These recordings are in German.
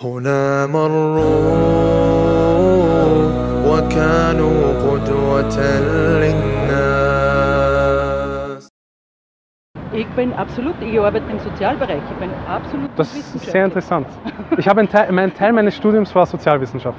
هنا مروا وكانوا قدوة للناس. Ich arbeite im Sozialbereich, ich bin absolut Das ist sehr interessant. Mein Teil meines Studiums war Sozialwissenschaft.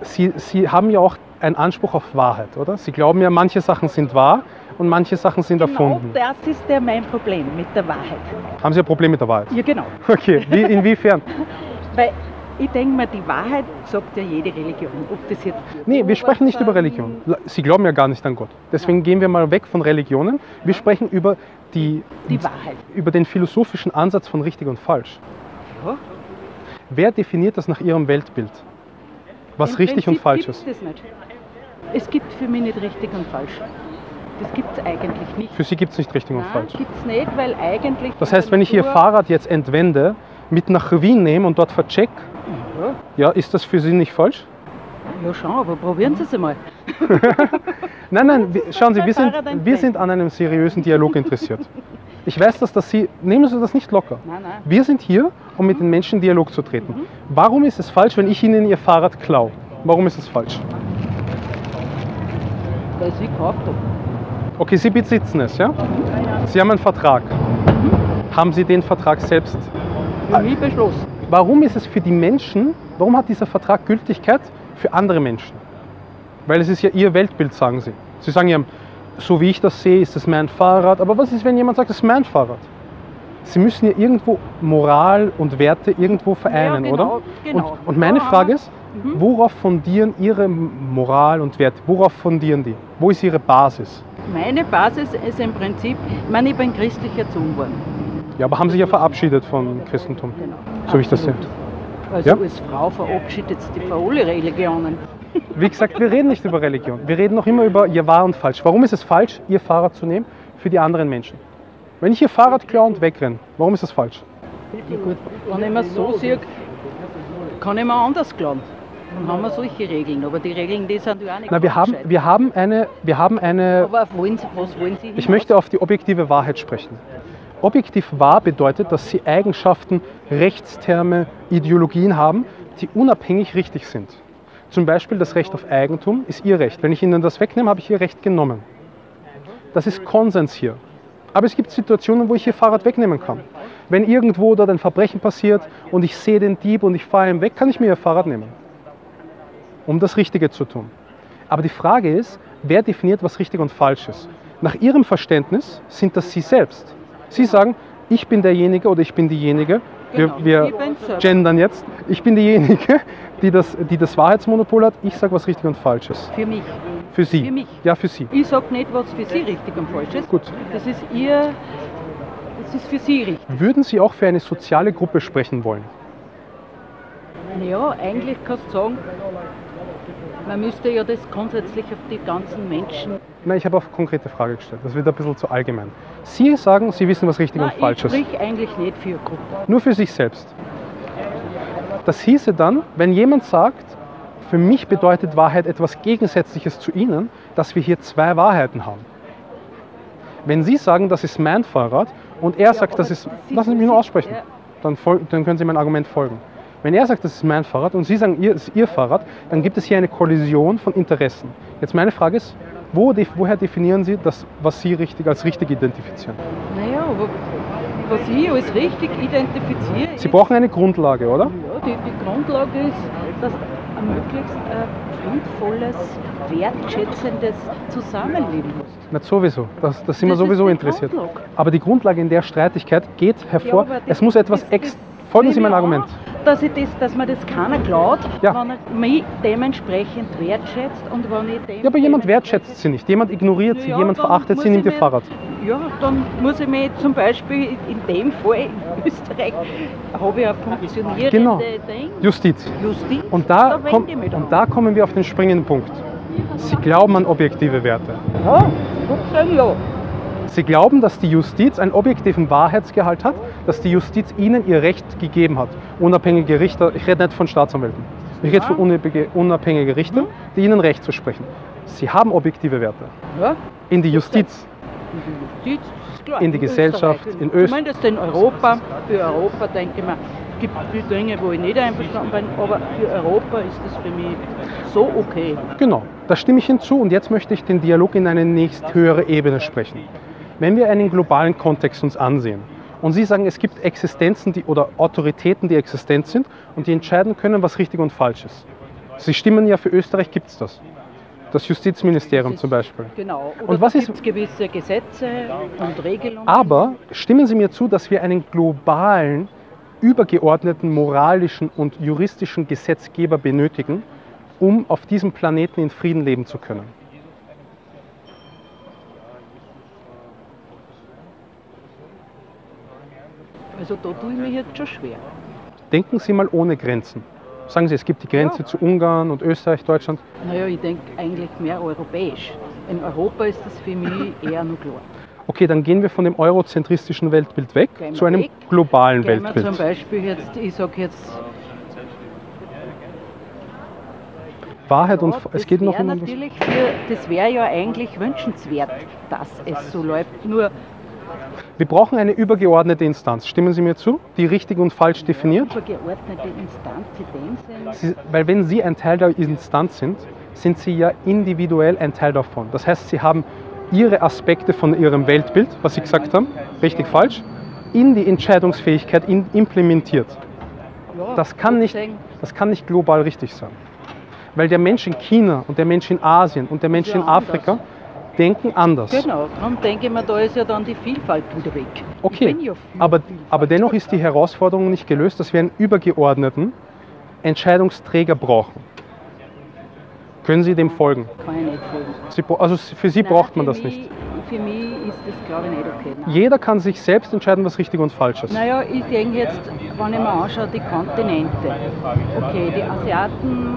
Sie haben ja auch einen Anspruch auf Wahrheit, oder? Sie glauben ja, manche Sachen sind wahr und manche Sachen sind erfunden. Genau, das ist mein Problem mit der Wahrheit. Haben Sie ein Problem mit der Wahrheit? Ja, genau. Okay, inwiefern? Weil ich denke mir, die Wahrheit sagt ja jede Religion. Ob das jetzt Nee, wir sprechen nicht über Religion. Sie glauben ja gar nicht an Gott. Deswegen gehen wir mal weg von Religionen. Wir sprechen über die Wahrheit. Über den philosophischen Ansatz von richtig und falsch. Ja. Wer definiert das nach Ihrem Weltbild? Was Im richtig und Prinzip falsch gibt's ist? das nicht. Es gibt für mich nicht richtig und falsch. Das gibt es eigentlich nicht. Für Sie gibt es nicht richtig und Nein, falsch. gibt es nicht, weil eigentlich... Das heißt, wenn ich Ihr Fahrrad jetzt entwende, mit nach Wien nehme und dort vercheck, ja, ist das für Sie nicht falsch? Ja schon, aber probieren Sie es einmal. Nein, schauen Sie, wir sind an einem seriösen Dialog interessiert. Ich weiß, dass Sie, nehmen Sie das nicht locker. Nein. Wir sind hier, um mit den Menschen in Dialog zu treten. Warum ist es falsch, wenn ich Ihnen Ihr Fahrrad klaue? Warum ist es falsch? Weil Sie gekauft haben. Okay, Sie besitzen es, ja? Sie haben einen Vertrag. Haben Sie den Vertrag selbst? Für mich beschlossen. Warum ist es für die Menschen, warum hat dieser Vertrag Gültigkeit für andere Menschen? Weil es ist ja Ihr Weltbild, sagen Sie. Sie sagen ja, so wie ich das sehe, ist es mein Fahrrad. Aber was ist, wenn jemand sagt, es ist mein Fahrrad? Sie müssen ja irgendwo Moral und Werte irgendwo vereinen, ja, genau, oder? Genau. Und meine Frage ist, worauf fundieren Ihre Moral und Werte? Worauf fundieren die? Wo ist Ihre Basis? Meine Basis ist im Prinzip, ich bin christlich erzogen worden. Ja, aber haben sich ja verabschiedet vom Christentum, Genau. so wie ich das sehe. Also Ja? als Frau verabschiedet sich von alle Religionen. Wie gesagt, wir reden nicht über Religion. Wir reden noch immer über Ihr wahr und falsch. Warum ist es falsch, Ihr Fahrrad zu nehmen für die anderen Menschen? Wenn ich Ihr Fahrrad klaue und wegrenne, warum ist das falsch? Ja gut, wenn ich mir so sehe, kann ich mir anders glauben. Dann haben wir solche Regeln, aber die Regeln, die sind ja auch nicht Na, wir haben eine. Aber was wollen Sie Ich möchte auf die objektive Wahrheit sprechen. Objektiv wahr bedeutet, dass Sie Eigenschaften, Rechtsterme, Ideologien haben, die unabhängig richtig sind. Zum Beispiel das Recht auf Eigentum ist Ihr Recht. Wenn ich Ihnen das wegnehme, habe ich Ihr Recht genommen. Das ist Konsens hier. Aber es gibt Situationen, wo ich Ihr Fahrrad wegnehmen kann. Wenn irgendwo dort ein Verbrechen passiert und ich sehe den Dieb und ich fahre ihn weg, kann ich mir Ihr Fahrrad nehmen, um das Richtige zu tun. Aber die Frage ist, wer definiert, was richtig und falsch ist? Nach Ihrem Verständnis sind das Sie selbst. Sie sagen, ich bin derjenige oder ich bin diejenige, wir gendern jetzt, ich bin diejenige, die das Wahrheitsmonopol hat, ich sage, was richtig und falsch ist. Für mich. Für Sie? Für mich. Ja, für Sie. Ich sage nicht, was für Sie richtig und falsch ist. Gut. Das ist für Sie richtig. Würden Sie auch für eine soziale Gruppe sprechen wollen? Naja, eigentlich kannst du sagen, man müsste ja das grundsätzlich auf die ganzen Menschen... Nein, ich habe auf eine konkrete Frage gestellt. Das wird ein bisschen zu allgemein. Sie sagen, Sie wissen, was richtig und falsch ist. Ich spreche eigentlich nicht für eine Gruppe. Nur für sich selbst. Das hieße dann, wenn jemand sagt, für mich bedeutet Wahrheit etwas Gegensätzliches zu Ihnen, dass wir hier zwei Wahrheiten haben. Wenn Sie sagen, das ist mein Fahrrad und er sagt, das ist... Lassen Sie mich nur aussprechen. Dann können Sie mein Argument folgen. Wenn er sagt, das ist mein Fahrrad und Sie sagen, es ist Ihr Fahrrad, dann gibt es hier eine Kollision von Interessen. Jetzt meine Frage ist, woher definieren Sie das, was Sie als richtig identifizieren? Naja, aber was ich als richtig identifiziere... Sie brauchen eine Grundlage, oder? Ja, die Grundlage ist, dass ein möglichst friedvolles, wertschätzendes Zusammenleben hast. Nicht sowieso, das sind wir sowieso interessiert. Grundlage. Aber die Grundlage in der Streitigkeit geht hervor, Ja, es muss etwas Folgen Sie mein Argument. Dass mir das keiner klaut, Ja. wenn er mich dementsprechend wertschätzt und wenn ich dem... Ja, aber jemand wertschätzt Sie nicht, jemand ignoriert Sie, Ja, jemand dann verachtet muss Sie, nimmt ich Ihr mir- Fahrrad. Ja, dann muss ich mich zum Beispiel in dem Fall in Österreich habe ich eine funktionierende Genau. Ding, Justiz. Justiz. Und da wende ich mich dran. kommen wir auf den springenden Punkt. Sie glauben an objektive Werte. Ja, gut sagen ja. Sie glauben, dass die Justiz einen objektiven Wahrheitsgehalt hat, dass die Justiz Ihnen ihr Recht gegeben hat. Unabhängige Richter, ich rede nicht von Staatsanwälten, ich rede von unabhängige Richter, die Ihnen Recht zu sprechen. Sie haben objektive Werte. Ja, In die Justiz, Justiz ist klar. in die Gesellschaft, in Österreich. Zumindest in Europa, für Europa denke ich mir, gibt viele Dinge, wo ich nicht einverstanden bin, aber für Europa ist das für mich so okay. Genau, da stimme ich hinzu und jetzt möchte ich den Dialog in eine nächsthöhere Ebene sprechen. Wenn wir einen globalen Kontext uns ansehen und Sie sagen, es gibt Existenzen oder Autoritäten, die existent sind und die entscheiden können, was richtig und falsch ist. Sie stimmen ja, für Österreich gibt es das. Das Justizministerium zum Beispiel. Genau. Oder Und was da ist- gibt's gewisse Gesetze und Regelungen. Aber stimmen Sie mir zu, dass wir einen globalen, übergeordneten moralischen und juristischen Gesetzgeber benötigen, um auf diesem Planeten in Frieden leben zu können? Also da tue ich mich jetzt schon schwer. Denken Sie mal ohne Grenzen. Sagen Sie, es gibt die Grenze Ja. zu Ungarn und Österreich, Deutschland. Naja, ich denke eigentlich mehr europäisch. In Europa ist das für mich eher noch klar. Okay, dann gehen wir von dem eurozentristischen Weltbild weg Gehen wir zu einem weg. globalen Gehen wir zum Weltbild. Beispiel jetzt, ich sage jetzt, Wahrheit und ja, es geht noch wär um das. natürlich das wäre ja eigentlich wünschenswert, dass es so läuft. Nur Wir brauchen eine übergeordnete Instanz. Stimmen Sie mir zu? Die richtig und falsch definiert. übergeordnete Instanz in dem Sinn. Weil wenn Sie ein Teil der Instanz sind, sind Sie ja individuell ein Teil davon. Das heißt, Sie haben Ihre Aspekte von Ihrem Weltbild, was Sie gesagt haben, richtig, falsch, in die Entscheidungsfähigkeit implementiert. Ja, Das kann nicht global richtig sein. Weil der Mensch in China und der Mensch in Asien und der Mensch ja in Afrika anders. denken anders. Genau, darum denke ich mir, da ist ja dann die Vielfalt wieder weg. Ich Okay, bin ja für aber Vielfalt. dennoch ist die Herausforderung nicht gelöst, dass wir einen übergeordneten Entscheidungsträger brauchen. Können Sie dem folgen? Kann ich nicht folgen. Also für Sie Nein, braucht man für das mich- nicht. Für mich ist das, glaube ich, nicht okay. Nein. Jeder kann sich selbst entscheiden, was richtig und falsch ist. Naja, ich denke jetzt, wenn ich mir anschaue, die Kontinente. Okay, die Asiaten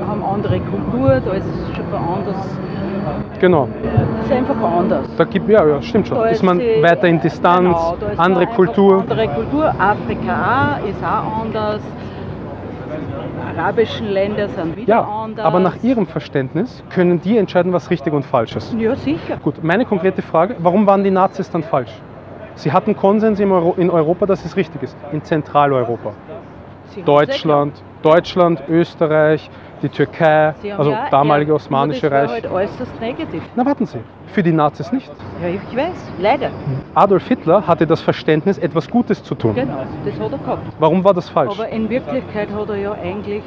haben andere Kultur, da ist es schon anders. Genau, Das ist einfach anders. da gibt ja, stimmt schon. Da Ist man die- weiter in Distanz, genau, da ist man andere einfach Kultur. Andere Kultur. Afrika auch, ist auch anders. Arabischen Länder sind wieder Ja, anders. aber nach Ihrem Verständnis können die entscheiden, was richtig und falsch ist. Ja, sicher. Gut, meine konkrete Frage, warum waren die Nazis dann falsch? Sie hatten Konsens in Europa, dass es richtig ist. In Zentraleuropa. Sie haben Deutschland, Österreich, die Türkei, Sie haben also ja damalige nur Osmanische das war Reich. halt äußerst negativ. Na warten Sie, für die Nazis nicht. Ja, ich weiß, leider. Adolf Hitler hatte das Verständnis, etwas Gutes zu tun. Genau, das hat er gehabt. Warum war das falsch? Aber in Wirklichkeit hat er ja eigentlich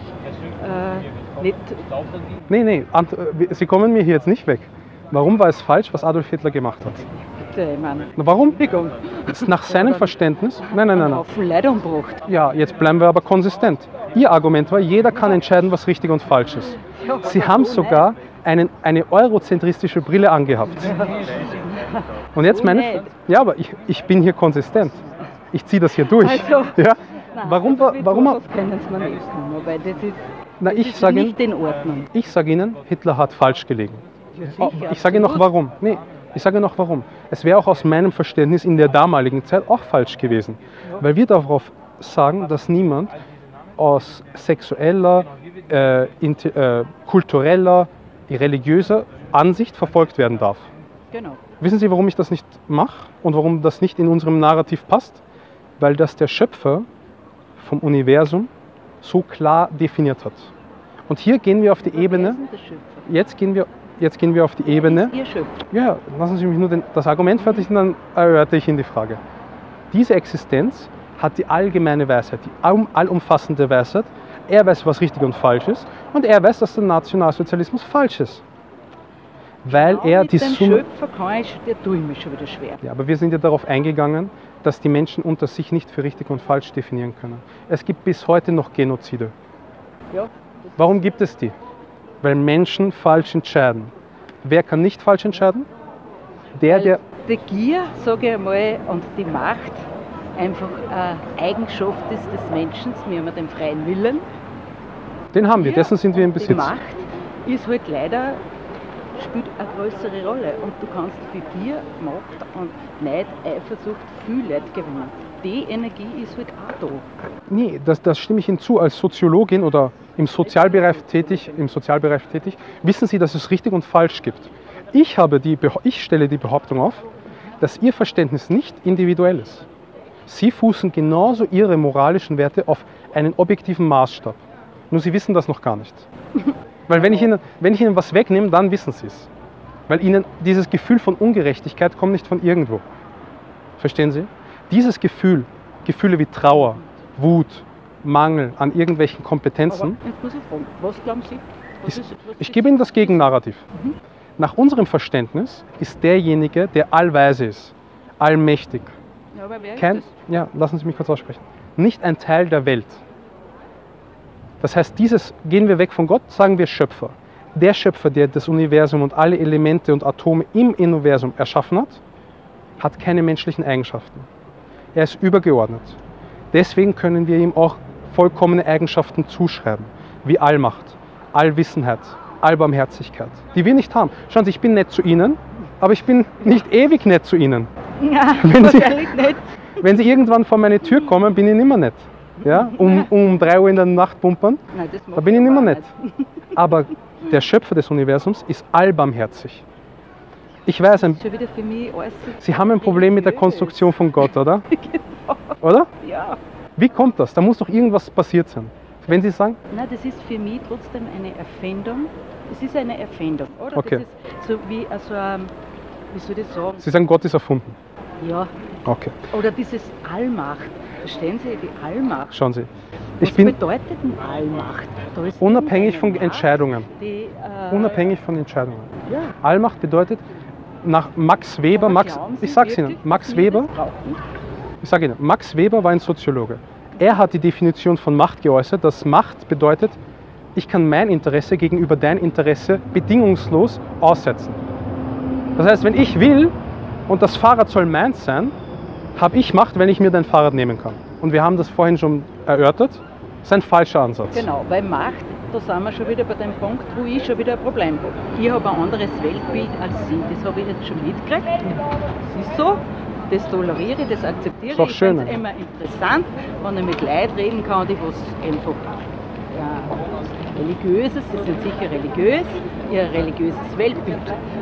nicht. Nee, Sie kommen mir hier jetzt nicht weg. Warum war es falsch, was Adolf Hitler gemacht hat? Bitte, ich meine, Na, warum? Entschuldigung, Nach seinem Verständnis? Nein. einen Haufen Leid umgebracht. Ja, jetzt bleiben wir aber konsistent. Ihr Argument war, jeder kann entscheiden, was richtig und falsch ist. Ja, Sie aber haben du sogar eine eurozentristische Brille angehabt. Und jetzt Du meine nicht. Ja, aber ich bin hier konsistent. Ich ziehe das hier durch. Also, ja? Nein, Warum, also mit warum, sowas können Sie mir nicht tun, weil das ist, na, das ich ist sage Ihnen, nicht in Ordnung. ich sage Ihnen, Ihnen hat falsch gelegen. Ja, Oh, sicher, ich sage noch absolut. warum. Nee, ich sage noch warum. Es wäre auch aus meinem Verständnis in der damaligen Zeit auch falsch gewesen. Weil wir darauf sagen, dass niemand aus sexueller, kultureller, religiöser Ansicht verfolgt werden darf. Genau. Wissen Sie, warum ich das nicht mache und warum das nicht in unserem Narrativ passt? Weil das der Schöpfer vom Universum so klar definiert hat. Und hier gehen wir auf die Ebene, jetzt gehen wir auf die Ebene. Ihr Schöpfer. Ja, lassen Sie mich nur das Argument fertig und dann erörtere ich Ihnen die Frage. Diese Existenz hat die allgemeine Weisheit, die allumfassende Weisheit. Er weiß, was richtig und falsch ist und er weiß, dass der Nationalsozialismus falsch ist. Weil Genau er mit die dem Summe... Schöpfer der tue ich mir schon wieder schwer. Ja, aber wir sind ja darauf eingegangen, dass die Menschen unter sich nicht für richtig und falsch definieren können. Es gibt bis heute noch Genozide. Ja, Warum gibt es die? Weil Menschen falsch entscheiden. Wer kann nicht falsch entscheiden? Der die Gier, sage ich einmal, und die Macht einfach eine Eigenschaft ist des Menschen. Wir haben den freien Willen. den haben wir, Gier dessen sind wir im und Die Besitz. Macht ist halt leider, spielt eine größere Rolle. Und du kannst für Gier, Macht und Neid, Eifersucht viel Leute gewinnen. Die Energie ist halt auch da. Nee, das stimme ich hinzu. Als Soziologin oder im Sozialbereich tätig, wissen Sie, dass es richtig und falsch gibt. Ich stelle die Behauptung auf, dass Ihr Verständnis nicht individuell ist, Sie fußen genauso ihre moralischen Werte auf einen objektiven Maßstab. Nur sie wissen das noch gar nicht. Weil wenn ich Ihnen was wegnehme, dann wissen Sie es. Weil Ihnen dieses Gefühl von Ungerechtigkeit kommt nicht von irgendwo. Verstehen Sie? Dieses Gefühle wie Trauer, Wut, Mangel an irgendwelchen Kompetenzen. Aber jetzt muss ich fragen, was glauben Sie? Ich gebe Ihnen das Gegennarrativ. Nach unserem Verständnis ist derjenige, der allweise ist, allmächtig. Ja, aber wer ist das? Ja, lassen Sie mich kurz aussprechen. Nicht ein Teil der Welt. Das heißt, gehen wir weg von Gott, sagen wir Schöpfer. Der Schöpfer, der das Universum und alle Elemente und Atome im Universum erschaffen hat keine menschlichen Eigenschaften. Er ist übergeordnet. Deswegen können wir ihm auch vollkommene Eigenschaften zuschreiben, wie Allmacht, Allwissenheit, Allbarmherzigkeit, die wir nicht haben. Schauen Sie, ich bin nett zu Ihnen, aber ich bin nicht ewig nett zu Ihnen. Ja, Wenn nicht. Wenn Sie irgendwann vor meine Tür kommen, bin ich nicht mehr nett. Ja? Um 3 Uhr in der Nacht pumpern, Nein, das da bin ich nicht mehr aber nett. Aber der Schöpfer des Universums ist allbarmherzig. Ich weiß, Schon wieder für mich alles so Sie haben ein Problem mit der religiös. Konstruktion von Gott, oder? Genau. Oder? Ja. Wie kommt das? Da muss doch irgendwas passiert sein. Wenn Sie sagen, Nein, das ist für mich trotzdem eine Erfindung. Es ist eine Erfindung, oder? Okay. Das ist so wie, also, wie soll ich sagen? Sie sagen, Gott ist erfunden. Ja. Okay, Oder dieses Allmacht. Verstehen Sie, die Allmacht? schauen Sie. Was Ich bin bedeutet denn Allmacht? Da ist unabhängig von irgendeine Macht, Entscheidungen. Die, Unabhängig von Entscheidungen. Ja. Allmacht bedeutet, nach Max Weber, Aber Max, glauben Sie ich sag's Ihnen, wirklich, Max dass wir Weber, das brauchen? ich sage Ihnen, Max Weber war ein Soziologe. Er hat die Definition von Macht geäußert, dass Macht bedeutet, ich kann mein Interesse gegenüber dein Interesse bedingungslos aussetzen. Das heißt, wenn ich will und das Fahrrad soll meins sein, habe ich Macht, wenn ich mir dein Fahrrad nehmen kann. Und wir haben das vorhin schon erörtert, das ist ein falscher Ansatz. Genau, weil Macht, da sind wir schon wieder bei dem Punkt, wo ich schon wieder ein Problem habe. Ich habe ein anderes Weltbild als Sie, das habe ich jetzt schon mitgekriegt. Das ist so, das toleriere ich, das akzeptiere Ist auch ich. schön. Ich finde es immer interessant, wenn ich mit Leuten reden kann, die was einfach religiöses, sie sind sicher religiös, ihr religiöses Weltbild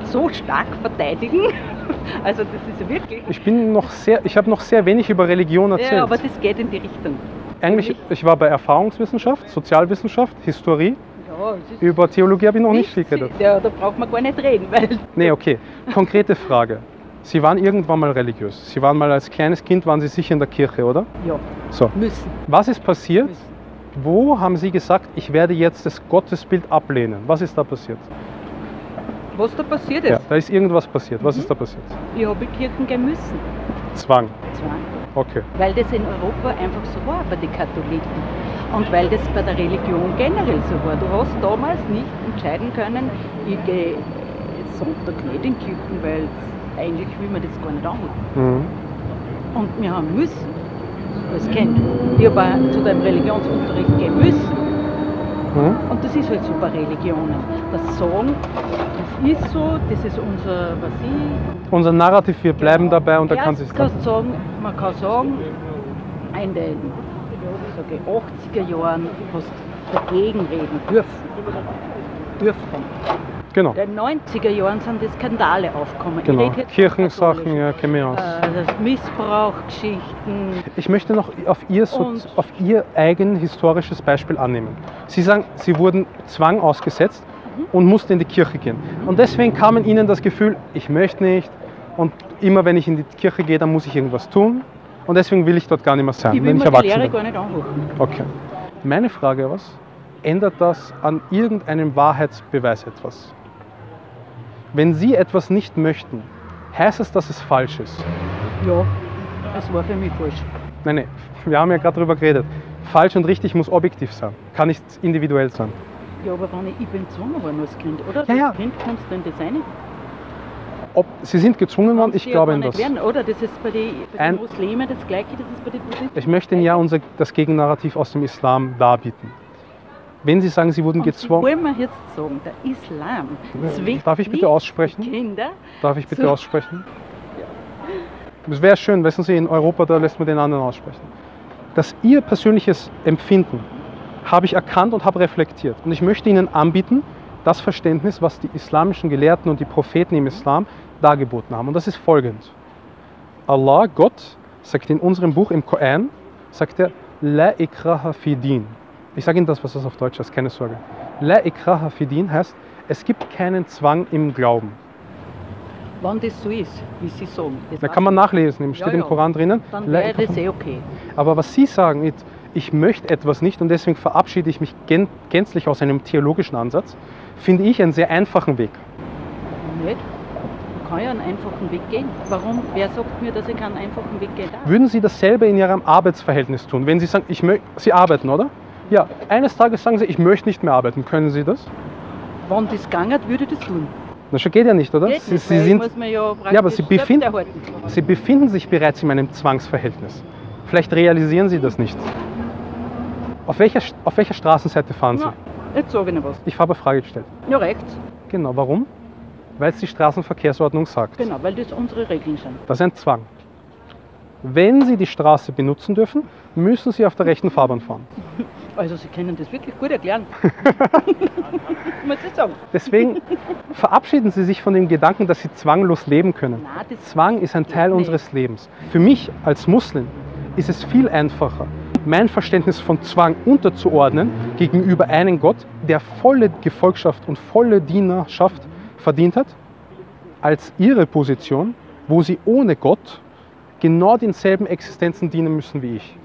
so stark verteidigen. Also das ist ja wirklich... Ich habe noch sehr wenig über Religion erzählt. Ja, aber das geht in die Richtung. Eigentlich, ich war bei Erfahrungswissenschaft, Sozialwissenschaft, Historie. Ja, es ist Über Theologie habe ich noch nicht viel geredet. Ja, da braucht man gar nicht reden, weil... Nee, okay. Konkrete Frage. Sie waren irgendwann mal religiös. Sie waren mal als kleines Kind, waren Sie sicher in der Kirche, oder? Ja, So. müssen. Was ist passiert? müssen. Wo haben Sie gesagt, ich werde jetzt das Gottesbild ablehnen? Was ist da passiert? Was da passiert ist, Ja, da ist irgendwas passiert. Was ist da passiert? ich habe in Kirchen gehen müssen. Zwang. Zwang. Okay. Weil das in Europa einfach so war bei den Katholiken. Und weil das bei der Religion generell so war. Du hast damals nicht entscheiden können, ich gehe Sonntag nicht in Kirchen, weil eigentlich will man das gar nicht anmachen. Mhm. Und wir haben müssen, als Kind. Ich habe auch zu dem Religionsunterricht gehen müssen. Mhm. Und das ist halt so bei Religionen. Das Sagen, das ist so, das ist unser, was ich... Unser Narrativ, wir bleiben Genau. dabei und da kann Erst sich kannst du sagen, man kann sagen, in den sage ich, 80er Jahren hast du dagegen reden dürfen. Genau. In den 90er Jahren sind die Skandale aufgekommen. Genau. Ich rede jetzt Kirchensachen, katholisch. ja, kennen wir aus. Das Missbrauchgeschichten. Ich möchte noch auf Und- auf Ihr eigen historisches Beispiel annehmen. Sie sagen, Sie wurden Zwang ausgesetzt und mussten in die Kirche gehen. Und deswegen kam in Ihnen das Gefühl, ich möchte nicht. Und immer wenn ich in die Kirche gehe, dann muss ich irgendwas tun. Und deswegen will ich dort gar nicht mehr sein, Ich will wenn ich mir die erwachsen Lehre bin. gar nicht anhören. Okay. Meine Frage was? Ändert das an irgendeinem Wahrheitsbeweis etwas? Wenn Sie etwas nicht möchten, heißt es, dass es falsch ist? Ja, das war für mich falsch. Nein, wir haben ja gerade darüber geredet. Falsch und richtig muss objektiv sein, kann nicht individuell sein. Ja, aber wenn ich bin gezwungen worden als Kind, oder? Ja, ja. Als Kind kannst du denn das nicht? Sie sind gezwungen worden, ich glaube in das. Werden, oder? Das ist bei den Ein- Muslimen das Gleiche, das ist bei den Buddhisten. Ich möchte Ihnen ja das Gegennarrativ aus dem Islam darbieten. Wenn Sie sagen, Sie wurden Und gezwungen... wollen wir jetzt sagen, der Islam zwingt Darf ich bitte nicht aussprechen? die Kinder. Darf ich bitte So. aussprechen? Das wäre schön, wissen Sie, in Europa, da lässt man den anderen aussprechen. Das Ihr persönliches Empfinden habe ich erkannt und habe reflektiert. Und ich möchte Ihnen anbieten, das Verständnis, was die islamischen Gelehrten und die Propheten im Islam dargeboten haben. Und das ist folgend. Allah, Gott, sagt in unserem Buch, im Koran, sagt er, La ikraha fi din. Ich sage Ihnen das, was das auf Deutsch heißt, keine Sorge. La ikraha fi din heißt, es gibt keinen Zwang im Glauben. Wenn das so ist, wie Sie sagen. Das Da weiß kann man ich. nachlesen, steht im Koran drinnen. Dann La wäre ikraha das fi- okay. Aber was Sie sagen, ist, ich möchte etwas nicht und deswegen verabschiede ich mich gänzlich aus einem theologischen Ansatz, finde ich einen sehr einfachen Weg. Nicht? Man kann ja einen einfachen Weg gehen. Warum? Wer sagt mir, dass ich keinen einfachen Weg gehen darf? Würden Sie dasselbe in Ihrem Arbeitsverhältnis tun? Wenn Sie sagen, Sie arbeiten, oder? Ja, eines Tages sagen Sie, ich möchte nicht mehr arbeiten. Können Sie das? Wenn das gegangen, würde ich das tun. Das geht ja nicht, oder? Geht Sie, nicht, Sie, weil ich sind, muss mir ja praktisch ja, aber Sie selbst erhalten. Sie befinden sich bereits in einem Zwangsverhältnis. Vielleicht realisieren Sie das nicht. Auf welcher Straßenseite fahren Sie? Ja, jetzt sage ich noch was. Ich habe eine Frage gestellt. Ja, rechts. Genau, warum? Weil es die Straßenverkehrsordnung sagt. Genau, weil das unsere Regeln sind. Das ist ein Zwang. Wenn Sie die Straße benutzen dürfen, müssen Sie auf der rechten Fahrbahn fahren. Also Sie können das wirklich gut erklären. Muss ich sagen. Deswegen verabschieden Sie sich von dem Gedanken, dass Sie zwanglos leben können. Nein, das Zwang ist ein Teil nicht. unseres Lebens. Für mich als Muslim ist es viel einfacher, mein Verständnis von Zwang unterzuordnen gegenüber einem Gott, der volle Gefolgschaft und volle Dienerschaft verdient hat, als Ihre Position, wo Sie ohne Gott genau denselben Existenzen dienen müssen wie ich.